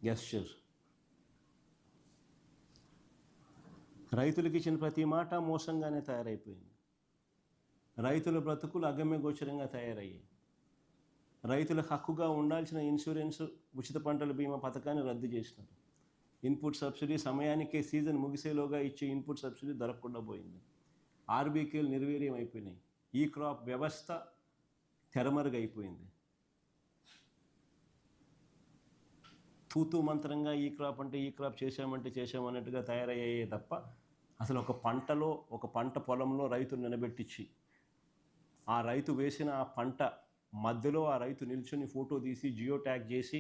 Gesture. రైతులకు ఇచ్చిన ప్రతి మాట మోసంగానే తయారైపోయింది. రైతుల బ్రతుకులు అగమ్య గోచరంగా తయారయ్యాయి. రైతులకు హక్కుగా ఉండాల్సిన ఇన్సూరెన్స్, ఉచిత పంటల బీమా పథకాన్ని రద్దు చేసినారు. ఇన్పుట్ సబ్సిడీ సమయానికే సీజన్ ముగిసేలోగా ఇచ్చే ఇన్పుట్ సబ్సిడీ దొరకకుండా పోయింది. ఆర్బీకేలు నిర్వీర్యం అయిపోయినాయి. ఈ క్రాప్ వ్యవస్థ తెరమరుగైపోయింది. తూతూ మంత్రంగా ఈ క్రాప్ అంటే ఈ క్రాప్ చేశామన్నట్టుగా తయారయ్యాయే తప్ప అసలు ఒక పంట పొలంలో రైతును నిలబెట్టించి ఆ రైతు వేసిన ఆ పంట మధ్యలో ఆ రైతు నిల్చుని ఫోటో తీసి జియో ట్యాగ్ చేసి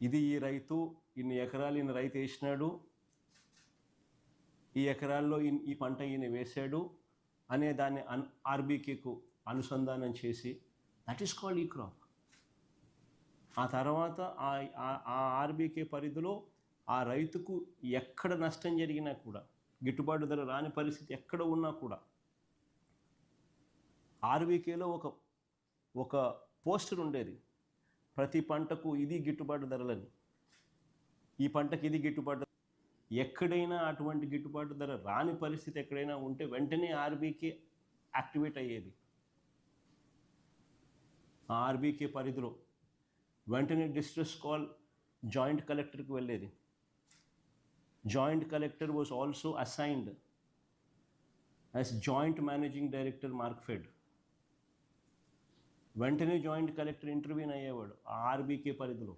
ఇది ఈ రైతు, ఇన్ని ఎకరాలు ఈయన రైతు వేసినాడు, ఈ ఎకరాల్లో ఈ పంట ఈయన వేశాడు అనే దాన్ని ఆర్బీకేకు అనుసంధానం చేసి దట్ ఈస్ కాల్డ్ ఈ క్రాప్. ఆ తర్వాత ఆ ఆర్బీకే పరిధిలో ఆ రైతుకు ఎక్కడ నష్టం జరిగినా కూడా, గిట్టుబాటు ధర రాని పరిస్థితి ఎక్కడ ఉన్నా కూడా ఆర్బీకేలో ఒక పోస్టర్ ఉండేది, ప్రతి పంటకు ఇది గిట్టుబాటు ధరలని, ఈ పంటకి ఇది గిట్టుబాటు. ఎక్కడైనా అటువంటి గిట్టుబాటు ధర రాని పరిస్థితి ఎక్కడైనా ఉంటే వెంటనే ఆర్బీకే యాక్టివేట్ అయ్యేది. ఆ ఆర్బీకే పరిధిలో వెంటనే డిస్ట్రెస్ కాల్ జాయింట్ కలెక్టర్కి వెళ్ళేది. Joint collector was also assigned as joint managing director Markfed. వెంటనే జాయింట్ కలెక్టర్ ఇంటర్వ్యూన్ అయ్యేవాడు. ఆ ఆర్బీకే పరిధిలో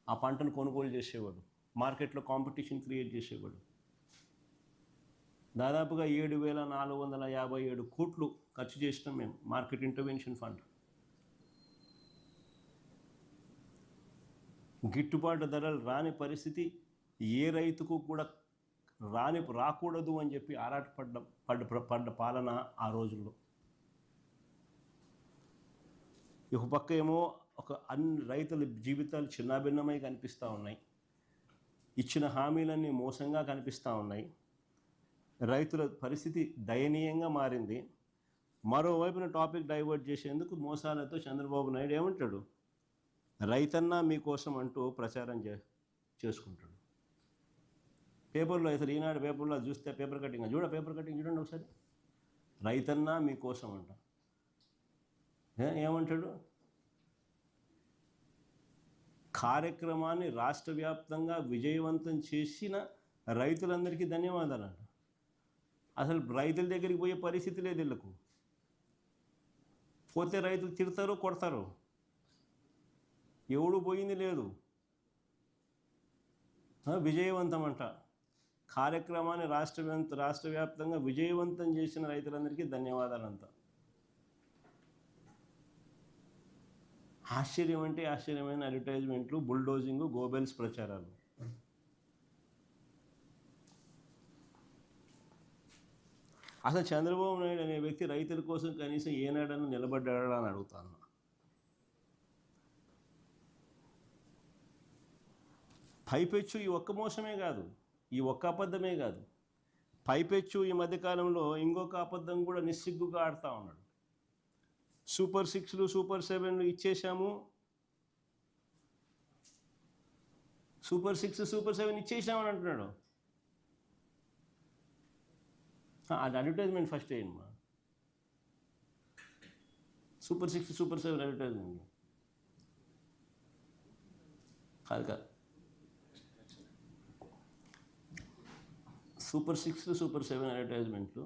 ఆ పంటను కొనుగోలు చేసేవాడు, మార్కెట్లో కాంపిటీషన్ క్రియేట్ చేసేవాడు. దాదాపుగా 7,457 కోట్లు ఖర్చు చేసినాం మేము మార్కెట్ ఇంటర్వెన్షన్ ఫండ్. గిట్టుబాటు ధరలు రాని పరిస్థితి ఏ రైతుకు కూడా రాకూడదు అని చెప్పి పడ్డ పాలన ఆ రోజుల్లో. ఒక పక్క ఏమో అన్ని రైతుల జీవితాలు చిన్నాభిన్నమై కనిపిస్తూ ఉన్నాయి, ఇచ్చిన హామీలన్నీ మోసంగా కనిపిస్తూ ఉన్నాయి, రైతుల పరిస్థితి దయనీయంగా మారింది. మరోవైపున టాపిక్ డైవర్ట్ చేసేందుకు మోసాలతో చంద్రబాబు నాయుడు ఏమంటాడు, రైతన్నా మీకోసం అంటూ ప్రచారం చేసుకుంటాడు. పేపర్లో అసలు ఈనాడు పేపర్లో చూస్తే పేపర్ కటింగ్ చూడండి ఒకసారి, రైతన్నా మీకోసం అంట. ఏమంటాడు, కార్యక్రమాన్ని రాష్ట్ర వ్యాప్తంగా విజయవంతం చేసిన రైతులందరికీ ధన్యవాదాలు అంట. అసలు రైతుల దగ్గరికి పోయే పరిస్థితి లేదు వీళ్ళకు. పోతే రైతులు తిడతారు, కొడతారు, ఎవడు పోయింది లేదు. విజయవంతం అంట. కార్యక్రమాన్ని రాష్ట్ర వ్యాప్తంగా విజయవంతం చేసిన రైతులందరికీ ధన్యవాదాలంట. ఆశ్చర్యమైన అడ్వర్టైజ్మెంట్లు, బుల్డోజింగ్, గోబెల్స్ ప్రచారాలు. అసలు చంద్రబాబు నాయుడు అనే వ్యక్తి రైతుల కోసం కనీసం ఏనాడన్నా నిలబడ్డాడా అని అడుగుతాను. పైపెచ్చు ఈ ఒక్క మోసమే కాదు, ఈ ఒక్క అబద్ధమే కాదు, పైపెచ్చు ఈ మధ్యకాలంలో ఇంకొక అబద్ధం కూడా నిస్సిగ్గుగా ఆడుతూ ఉన్నాడు. సూపర్ 6లు సూపర్ 7లు ఇచ్చేసాము, సూపర్ 6 సూపర్ 7 ఇచ్చేసామని అంటున్నాడు. అది అడ్వర్టైజ్మెంట్ ఫస్ట్ వేయమ్మా, సూపర్ 6 సూపర్ 7 అడ్వర్టైజ్మెంట్ కాదు. సూపర్ 6లు సూపర్ 7 అడ్వర్టైజ్మెంట్లు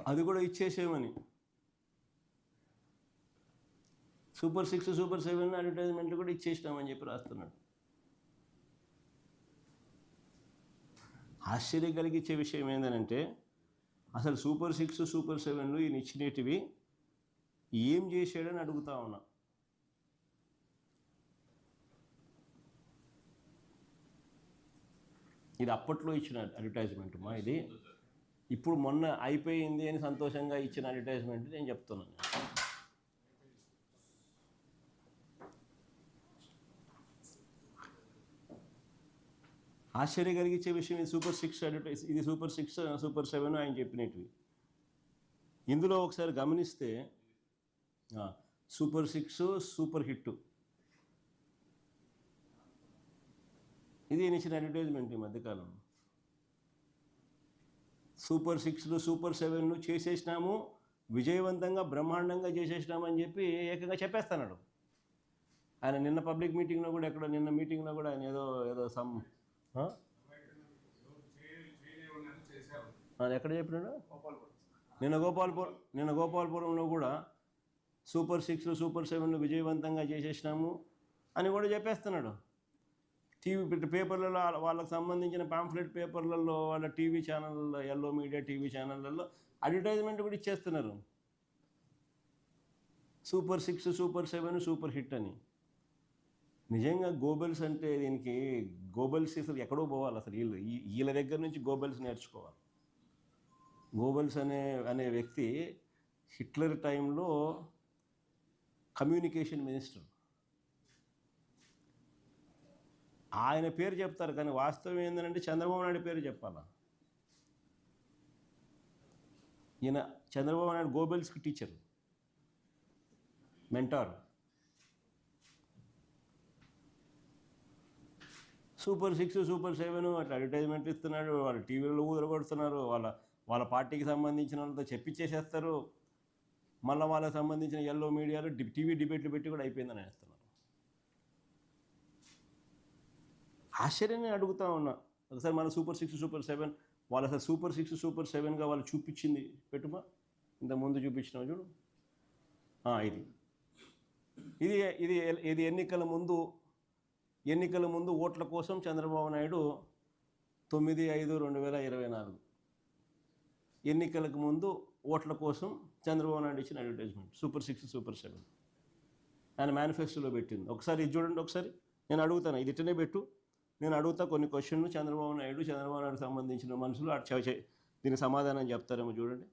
అది కూడా ఇచ్చేసేమని. సూపర్ 6 సూపర్ 7 అడ్వర్టైజ్మెంట్లు కూడా ఇచ్చేసినామని చెప్పి రాస్తున్నాడు. ఆశ్చర్యం కలిగించే విషయం ఏంటంటే అసలు సూపర్ 6 సూపర్ 7లు ఈయన ఇచ్చినటివి ఏం చేశాడని అడుగుతా ఉన్నా. ఇది అప్పట్లో ఇచ్చిన అడ్వర్టైజ్మెంట్ మా, ఇది ఇప్పుడు మొన్న అయిపోయింది అని సంతోషంగా ఇచ్చిన అడ్వర్టైజ్మెంట్ నేను చెప్తున్నాను. ఆశ్చర్యం కలిగించే విషయం ఇది సూపర్ 6 అడ్వర్టైజ్, ఇది సూపర్ 6 సూపర్ 7 ఆయన చెప్పినవి. ఇందులో ఒకసారి గమనిస్తే సూపర్ 6 సూపర్ హిట్. ఇది ఇచ్చిన అడ్వర్టైజ్మెంట్ ఈ మధ్యకాలం. సూపర్ 6 సూపర్ 7 చేసేసినాము, విజయవంతంగా బ్రహ్మాండంగా చేసేసినాము అని చెప్పి ఏకంగా చెప్పేస్తున్నాడు ఆయన. నిన్న పబ్లిక్ మీటింగ్లో కూడా నిన్న మీటింగ్లో కూడా ఆయన ఏదో సమ్ ఎక్కడ చెప్పినాడు, నిన్న గోపాలపురంలో కూడా సూపర్ 6 సూపర్ 7 విజయవంతంగా చేసేసినాము అని కూడా చెప్పేస్తున్నాడు. టీవీ పేపర్లలో వాళ్ళకి సంబంధించిన పాంఫ్లెట్ పేపర్లలో, వాళ్ళ టీవీ ఛానళ్ళలో, ఎల్లో మీడియా టీవీ ఛానళ్ళల్లో అడ్వర్టైజ్మెంట్ కూడా ఇచ్చేస్తున్నారు, సూపర్ 6 సూపర్ 7 సూపర్ హిట్ అని. నిజంగా గోబెల్స్ అంటే దీనికి గోబెల్స్ అసలు ఎక్కడో పోవాలి, అసలు వీళ్ళ దగ్గర నుంచి గోబెల్స్ నేర్చుకోవాలి. గోబెల్స్ అనే వ్యక్తి హిట్లర్ టైంలో కమ్యూనికేషన్ మినిస్టర్. ఆయన పేరు చెప్తారు కానీ వాస్తవం ఏంటంటే చంద్రబాబు నాయుడు పేరు చెప్పాలా. ఈయన చంద్రబాబు నాయుడు గోబెల్స్కి టీచర్, మెంటార్. సూపర్ 6 సూపర్ 7 అట్లా అడ్వర్టైజ్మెంట్ ఇస్తున్నాడు, వాళ్ళ టీవీలో ఊదరగొడుతున్నారు, వాళ్ళ పార్టీకి సంబంధించిన వాళ్ళతో చెప్పించేసేస్తారు. మళ్ళీ వాళ్ళకి సంబంధించిన ఎల్లో మీడియాలో టీవీ డిబేట్లు పెట్టి కూడా అయిపోయిందని వేస్తున్నారు. ఆశ్చర్యాన్ని అడుగుతా ఉన్నా, ఒకసారి మన సూపర్ 6 సూపర్ 7 వాళ్ళు అసలు సూపర్ 6 సూపర్ 7గా వాళ్ళు చూపించింది పెట్టుమా, ఇంతకుముందు చూపించినావు చూడు. ఇది ఇది ఇది ఎన్నికల ముందు ఓట్ల కోసం చంద్రబాబు నాయుడు 9/5/2024 ఎన్నికలకు ముందు ఓట్ల కోసం చంద్రబాబు నాయుడు ఇచ్చిన అడ్వర్టైజ్మెంట్ సూపర్ 6 సూపర్ 7 ఆయన మేనిఫెస్టోలో పెట్టింది. ఒకసారి ఇది చూడండి, ఒకసారి నేను అడుగుతాను, ఇది ఇట్టనే పెట్టు, నేను అడుగుతా కొన్ని క్వశ్చన్లు, చంద్రబాబు నాయుడు సంబంధించిన మనుషులు దీనికి సమాధానం చెప్తారేమో చూడండి.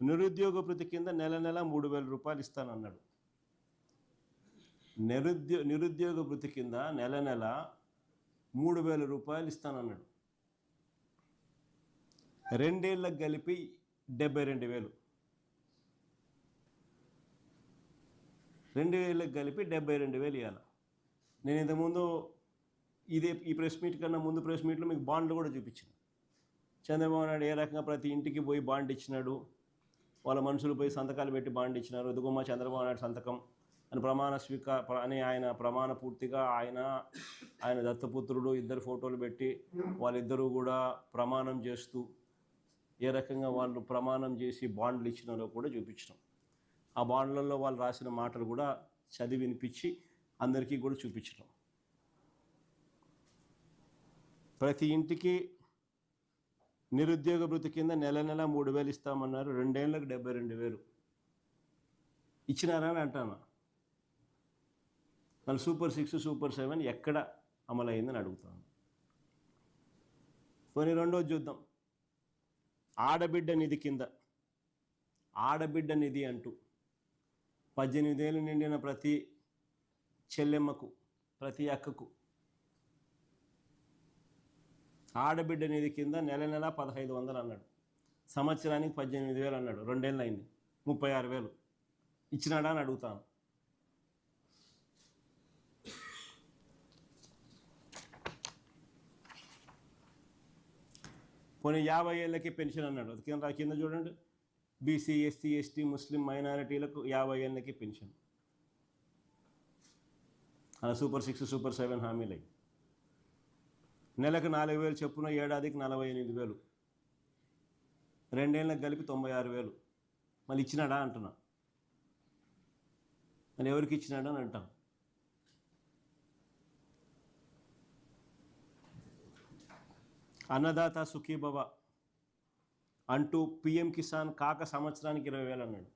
నిరుద్యోగ భృతి కింద నెల 3,000 రూపాయలు ఇస్తానన్నాడు. నిరుద్యోగ భృతి కింద నెల 3,000 రూపాయలు ఇస్తానన్నాడు. 2 ఏళ్ళకి కలిపి 72,000. 2 ఏళ్ళకి కలిపి 72,000 ఇవ్వాలి. నేను ఇంతకుముందు ఈ ప్రెస్ మీట్ కన్నా ముందు ప్రెస్ మీట్లో మీకు బాండ్లు కూడా చూపించాను. చంద్రబాబు నాయుడు ఏ రకంగా ప్రతి ఇంటికి పోయి బాండ్ ఇచ్చినాడు, వాళ్ళ మనుషులు పోయి సంతకాలు పెట్టి బాండ్ ఇచ్చినారు. ఎదుగుమా చంద్రబాబు నాయుడు సంతకం అని ఆయన ప్రమాణ పూర్తిగా ఆయన దత్తపుత్రుడు ఇద్దరు ఫోటోలు పెట్టి వాళ్ళిద్దరూ కూడా ప్రమాణం చేస్తూ ఏ రకంగా వాళ్ళు ప్రమాణం చేసి బాండ్లు ఇచ్చినారో కూడా చూపించినాం. ఆ బాండ్లలో వాళ్ళు రాసిన మాటలు కూడా చదివి వినిపించి అందరికీ కూడా చూపించినాం. ప్రతి ఇంటికి నిరుద్యోగ భృతి కింద నెల 3,000 ఇస్తామన్నారు. 2 ఏళ్ళకి 72,000 ఇచ్చినారా అని అంటాను. మళ్ళీ సూపర్ 6 సూపర్ 7 ఎక్కడ అమలైందని అడుగుతాను. కొన్ని రెండోది చూద్దాం. ఆడబిడ్డ నిధి కింద, ఆడబిడ్డ నిధి అంటూ 18 ఏళ్ళు నిండిన ప్రతి చెల్లెమ్మకు, ప్రతి అక్కకు ఆడబిడ్డ నిధి కింద నెల 1,500 అన్నాడు. సంవత్సరానికి 18,000 అన్నాడు. 2 ఏళ్ళు అయింది, 36,000 ఇచ్చినాడా అని అడుగుతాను. కొన్ని 50 ఏళ్ళకి పెన్షన్ అన్నాడు. అది కింద చూడండి, బీసీ ఎస్సీ ఎస్టీ ముస్లిం మైనారిటీలకు 50 ఏళ్ళకి పెన్షన్. అలా సూపర్ 6 సూపర్ 7 హామీలు. నెలకు 4,000 చొప్పున, ఏడాదికి 48,000, 2 ఏళ్ళకి కలిపి 96,000. మళ్ళీ ఇచ్చినాడా అంటున్నా. మళ్ళీ ఎవరికి ఇచ్చినాడా అని అంటాం. అన్నదాత సుఖీభవ అంటూ పిఎం కిసాన్ కాక సంవత్సరానికి 20,000 అన్నాడు.